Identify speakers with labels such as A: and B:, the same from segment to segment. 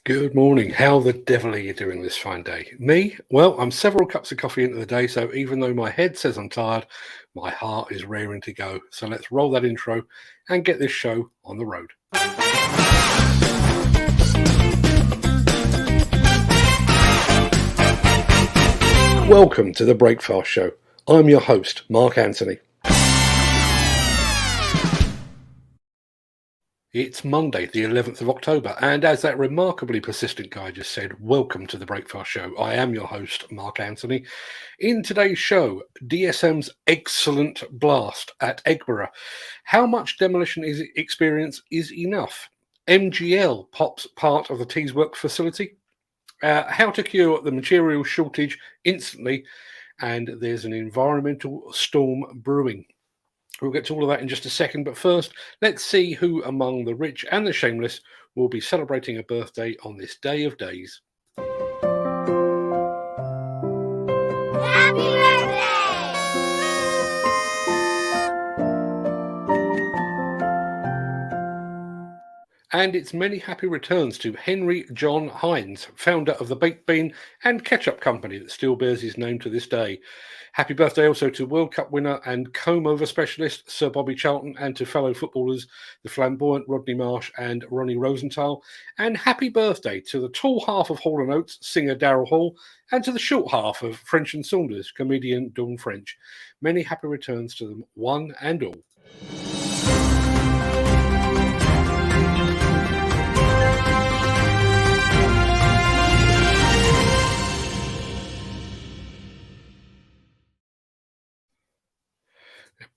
A: Good morning. How the devil are you doing this fine day? Me? Well, I'm several cups of coffee into the day, so even though my head says I'm tired, my heart is raring to go. So let's roll that intro and get this show on the road. Welcome to the Breakfast Show. I'm your host, Mark Anthony. It's Monday, the 11th of October, and as that remarkably persistent guy just said, welcome to the Breakfast Show. I am your host, Mark Anthony. In today's show, DSM's EGGcelent blast at Eggborough. How much demolition experience is enough? MGL pops part of the Teesworks facility. How to cure the material shortage instantly, and there's an environmental storm brewing. We'll get to all of that in just a second, but first, let's see who among the rich and the shameless will be celebrating a birthday on this day of days.
B: Happy birthday!
A: And it's many happy returns to Henry John Hines, founder of the baked bean and ketchup company that still bears his name to this day. Happy birthday also to World Cup winner and comb-over specialist Sir Bobby Charlton, and to fellow footballers the flamboyant Rodney Marsh and Ronnie Rosenthal. And happy birthday to the tall half of Hall & Oates, singer Daryl Hall, and to the short half of French and Saunders, comedian Dawn French. Many happy returns to them, one and all.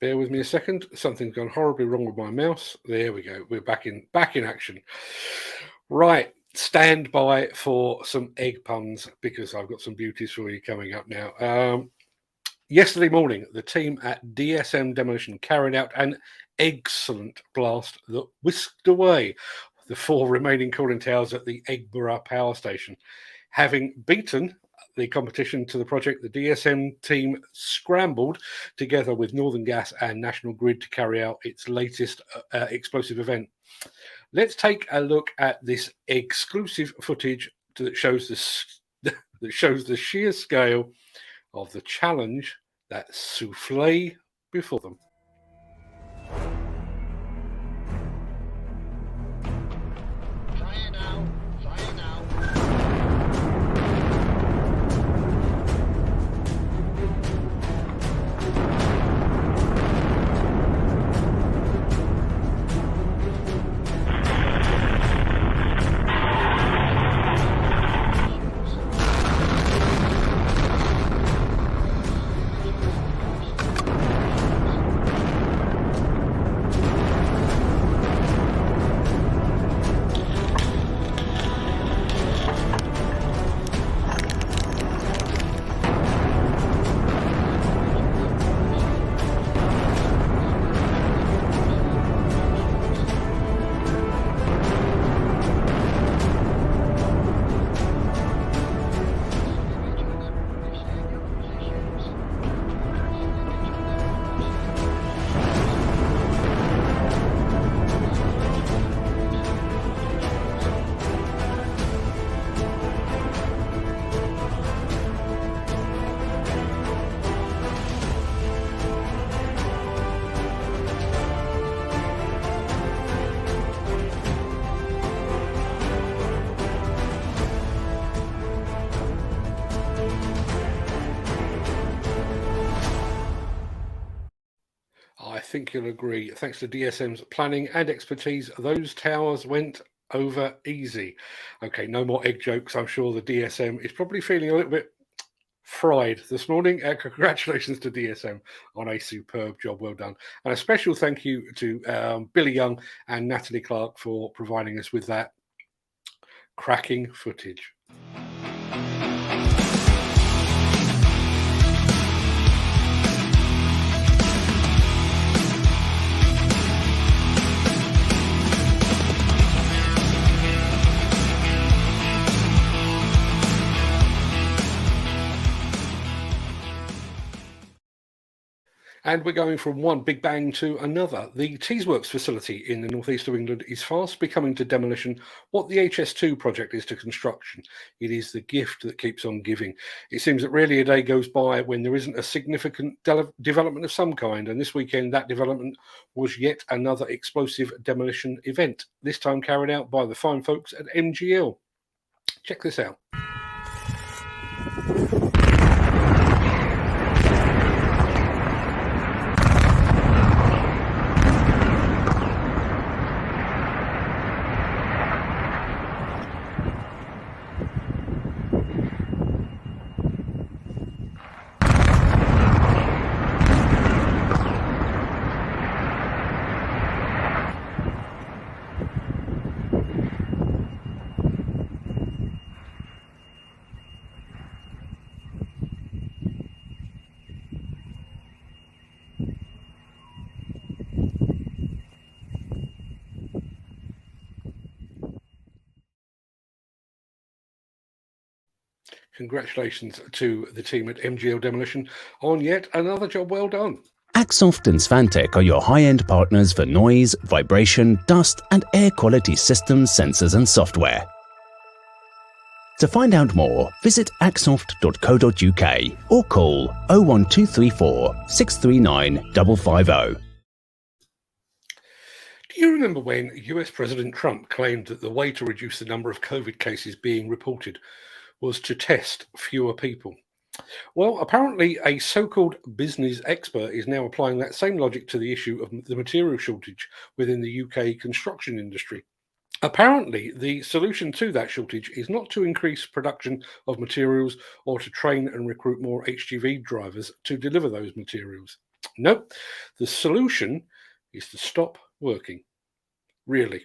A: Bear with me a second. Something's gone horribly wrong with my mouse. There we go. We're back in action. Right. Stand by for some egg puns because I've got some beauties for you coming up now. Yesterday morning, the team at DSM Demolition carried out an EGGcelent blast that whisked away the four remaining cooling towers at the Eggborough Power Station. Having beaten the competition to the project, the DSM team scrambled together with Northern Gas and National Grid to carry out its latest explosive event. Let's take a look at this exclusive footage that shows the sheer scale of the challenge that soufflé before them.
C: Fire now! Fire now!
A: I think you'll agree, thanks to DSM's planning and expertise, those towers went over easy. Okay, no more egg jokes. I'm sure the DSM is probably feeling a little bit fried this morning. Congratulations to DSM on a superb job. Well done. And a special thank you to Billy Young and Natalie Clark for providing us with that cracking footage. And we're going from one big bang to another. The Teesworks facility in the northeast of England is fast becoming to demolition what the HS2 project is to construction. It is the gift that keeps on giving. It seems that rarely a day goes by when there isn't a significant development of some kind, and this weekend that development was yet another explosive demolition event, this time carried out by the fine folks at MGL. Check this out. Congratulations to the team at MGL Demolition on yet another job well done.
D: Axsoft and Svantec are your high-end partners for noise, vibration, dust and air quality systems, sensors and software. To find out more, visit axsoft.co.uk or call 01234 639 550.
A: Do you remember when US President Trump claimed that the way to reduce the number of COVID cases being reported was to test fewer people? Well, apparently a so-called business expert is now applying that same logic to the issue of the material shortage within the UK construction industry. Apparently, the solution to that shortage is not to increase production of materials or to train and recruit more HGV drivers to deliver those materials. No, the solution is to stop working. Really.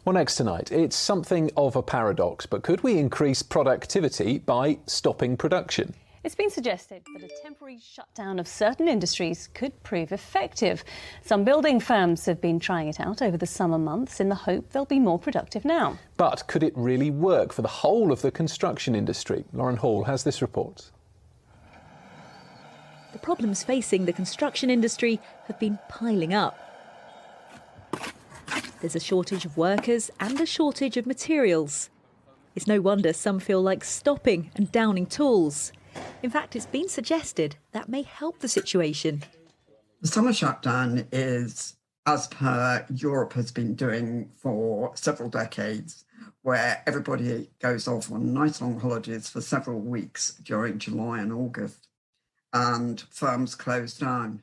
E: Well, next tonight, it's something of a paradox, but could we increase productivity by stopping production?
F: It's been suggested that a temporary shutdown of certain industries could prove effective. Some building firms have been trying it out over the summer months in the hope they'll be more productive now.
E: But could it really work for the whole of the construction industry? Lauren Hall has this report.
G: The problems facing the construction industry have been piling up. There's a shortage of workers and a shortage of materials. It's no wonder some feel like stopping and downing tools. In fact, it's been suggested that may help the situation.
H: The summer shutdown is, as per Europe has been doing for several decades, where everybody goes off on nice long holidays for several weeks during July and August, and firms close down.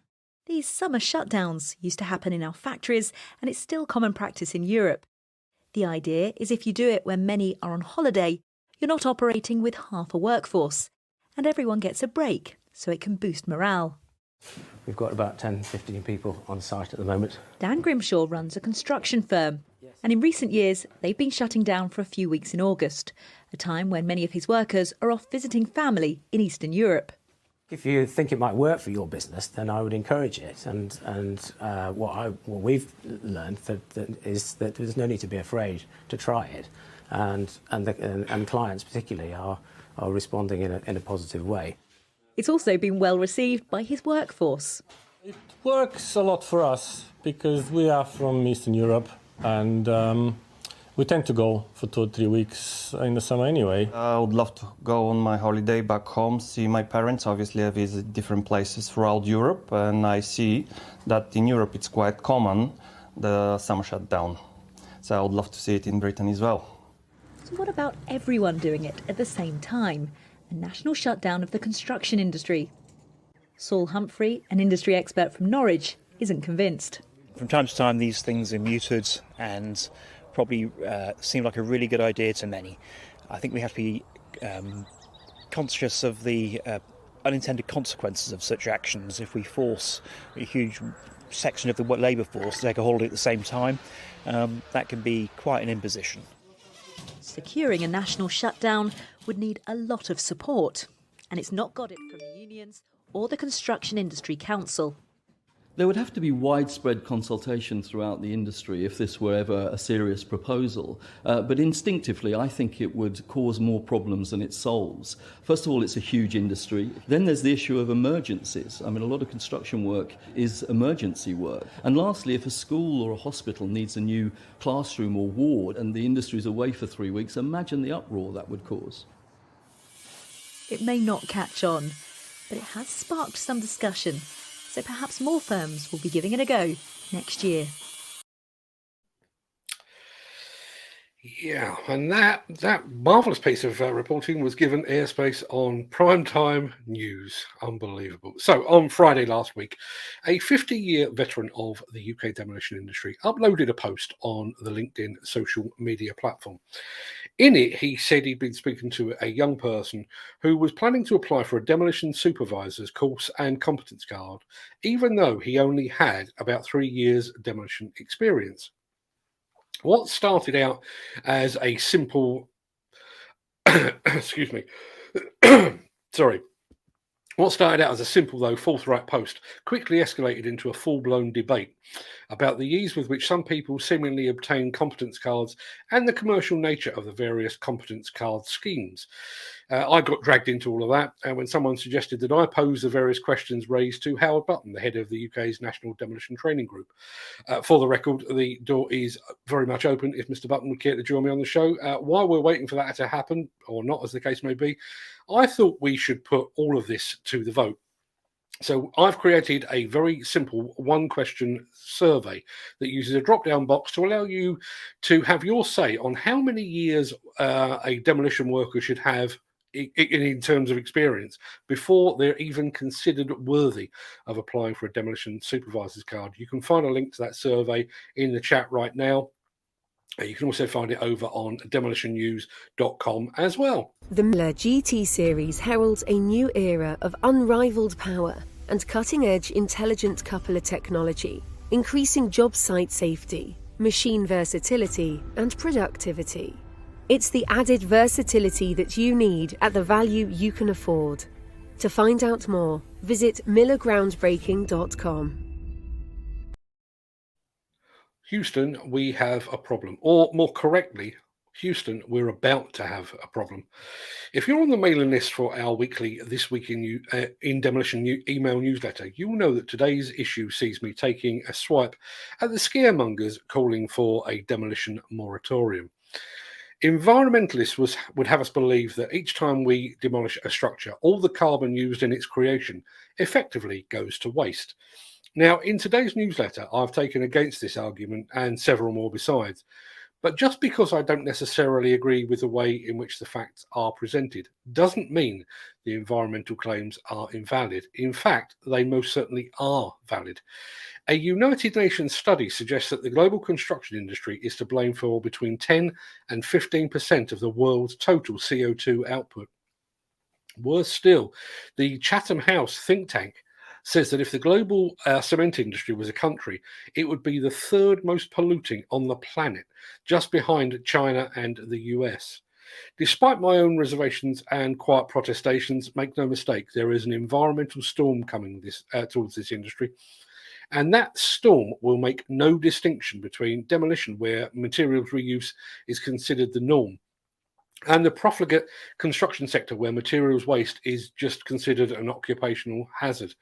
G: These summer shutdowns used to happen in our factories, and it's still common practice in Europe. The idea is if you do it when many are on holiday, you're not operating with half a workforce, and everyone gets a break, so it can boost morale.
I: We've got about 10, 15 people on site at the moment.
G: Dan Grimshaw runs a construction firm, and in recent years they've been shutting down for a few weeks in August, a time when many of his workers are off visiting family in Eastern Europe.
I: If you think it might work for your business, then I would encourage it. And what we've learned is that there's no need to be afraid to try it, and clients particularly are responding in a positive way.
G: It's also been well received by his workforce.
J: It works a lot for us because we are from Eastern Europe, and we tend to go for 2 or 3 weeks in the summer anyway.
K: I would love to go on my holiday back home, see my parents. Obviously, I visit different places throughout Europe, and I see that in Europe it's quite common, the summer shutdown. So I would love to see it in Britain as well.
G: So what about everyone doing it at the same time? A national shutdown of the construction industry. Saul Humphrey, an industry expert from Norwich, isn't convinced.
L: From time to time, these things are muted and probably seem like a really good idea to many. I think we have to be conscious of the unintended consequences of such actions. If we force a huge section of the labour force to take a holiday at the same time, that can be quite an imposition.
G: Securing a national shutdown would need a lot of support, and it's not got it from the unions or the Construction Industry Council.
M: There would have to be widespread consultation throughout the industry if this were ever a serious proposal. But instinctively, I think it would cause more problems than it solves. First of all, it's a huge industry. Then there's the issue of emergencies. I mean, a lot of construction work is emergency work. And lastly, if a school or a hospital needs a new classroom or ward and the industry's away for 3 weeks, imagine the uproar that would cause.
G: It may not catch on, but it has sparked some discussion. So perhaps more firms will be giving it a go next year.
A: Yeah, and that marvellous piece of reporting was given airspace on primetime news. Unbelievable. So on Friday last week, a 50-year veteran of the UK demolition industry uploaded a post on the LinkedIn social media platform. In it, he said he'd been speaking to a young person who was planning to apply for a demolition supervisor's course and competence card, even though he only had about 3 years demolition experience. What started out as a simple, excuse me, sorry. What started out as a simple, though forthright post quickly escalated into a full-blown debate about the ease with which some people seemingly obtain competence cards and the commercial nature of the various competence card schemes. I got dragged into all of that when someone suggested that I pose the various questions raised to Howard Button, the head of the UK's National Demolition Training Group. For the record, the door is very much open if Mr. Button would care to join me on the show. While we're waiting for that to happen, or not as the case may be, I thought we should put all of this to the vote. So I've created a very simple one-question survey that uses a drop-down box to allow you to have your say on how many years a demolition worker should have in terms of experience before they're even considered worthy of applying for a demolition supervisor's card. You can find a link to that survey in the chat right now. You can also find it over on demolitionnews.com as well.
N: The Miller GT series heralds a new era of unrivaled power and cutting-edge intelligent coupler technology, increasing job site safety, machine versatility, and productivity. It's the added versatility that you need at the value you can afford. To find out more, visit millergroundbreaking.com.
A: Houston, we have a problem. Or more correctly, Houston, we're about to have a problem. If you're on the mailing list for our weekly This Week in Demolition email newsletter, you'll know that today's issue sees me taking a swipe at the scaremongers calling for a demolition moratorium. Environmentalists would have us believe that each time we demolish a structure, all the carbon used in its creation effectively goes to waste. Now, in today's newsletter, I've taken against this argument and several more besides. But just because I don't necessarily agree with the way in which the facts are presented doesn't mean the environmental claims are invalid. In fact, they most certainly are valid. A United Nations study suggests that the global construction industry is to blame for between 10 and 15% of the world's total CO2 output. Worse still, the Chatham House think tank says that if the global cement industry was a country, it would be the third most polluting on the planet, just behind China and the US. Despite my own reservations and quiet protestations, make no mistake, there is an environmental storm coming towards this industry. And that storm will make no distinction between demolition, where materials reuse is considered the norm, and the profligate construction sector, where materials waste is just considered an occupational hazard.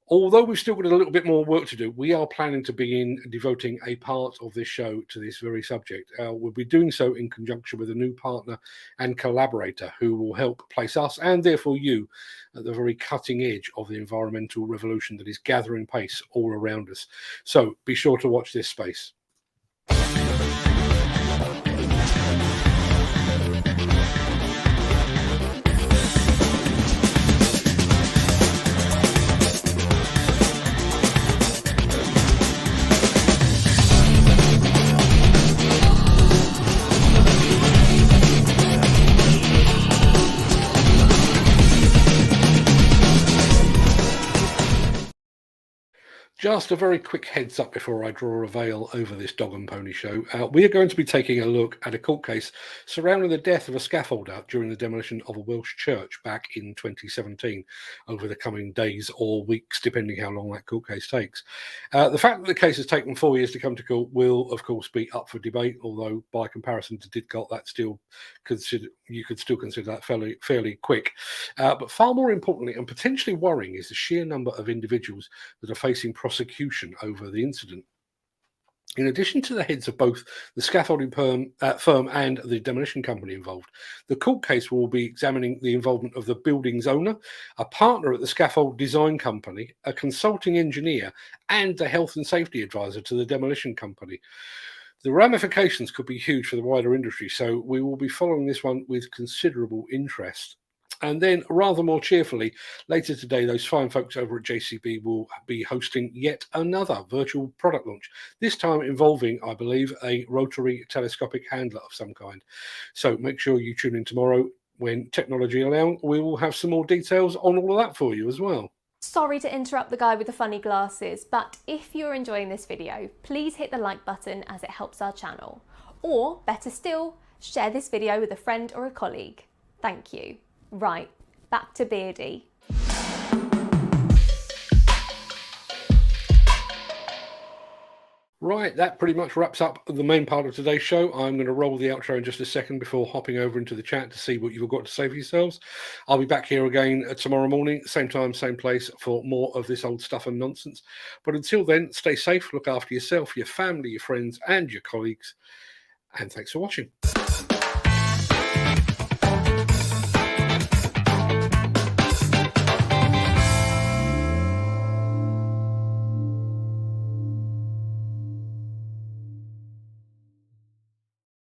A: Although we've still got a little bit more work to do, we are planning to begin devoting a part of this show to this very subject. We'll be doing so in conjunction with a new partner and collaborator who will help place us, and therefore you, at the very cutting edge of the environmental revolution that is gathering pace all around us. So be sure to watch this space. Just a very quick heads up before I draw a veil over this dog and pony show. We are going to be taking a look at a court case surrounding the death of a scaffolder during the demolition of a Welsh church back in 2017 over the coming days or weeks, depending how long that court case takes. The fact that the case has taken 4 years to come to court will, of course, be up for debate, although by comparison to Didcot, you could still consider that fairly quick. But far more importantly and potentially worrying is the sheer number of individuals that are facing prosecution over the incident. In addition to the heads of both the scaffolding firm and the demolition company involved, the court case will be examining the involvement of the building's owner, a partner at the scaffold design company, a consulting engineer, and the health and safety advisor to the demolition company. The ramifications could be huge for the wider industry, so we will be following this one with considerable interest. And then, rather more cheerfully, later today, those fine folks over at JCB will be hosting yet another virtual product launch, this time involving, I believe, a rotary telescopic handler of some kind. So make sure you tune in tomorrow when, technology allowing, we will have some more details on all of that for you as well.
O: Sorry to interrupt the guy with the funny glasses, but if you're enjoying this video, please hit the like button as it helps our channel. Or, better still, share this video with a friend or a colleague. Thank you. Right, back to Beardy.
A: Right, that pretty much wraps up the main part of today's show. I'm going to roll the outro in just a second before hopping over into the chat to see what you've got to say for yourselves. I'll be back here again tomorrow morning, same time, same place, for more of this old stuff and nonsense. But until then, stay safe, look after yourself, your family, your friends, and your colleagues. And thanks for watching.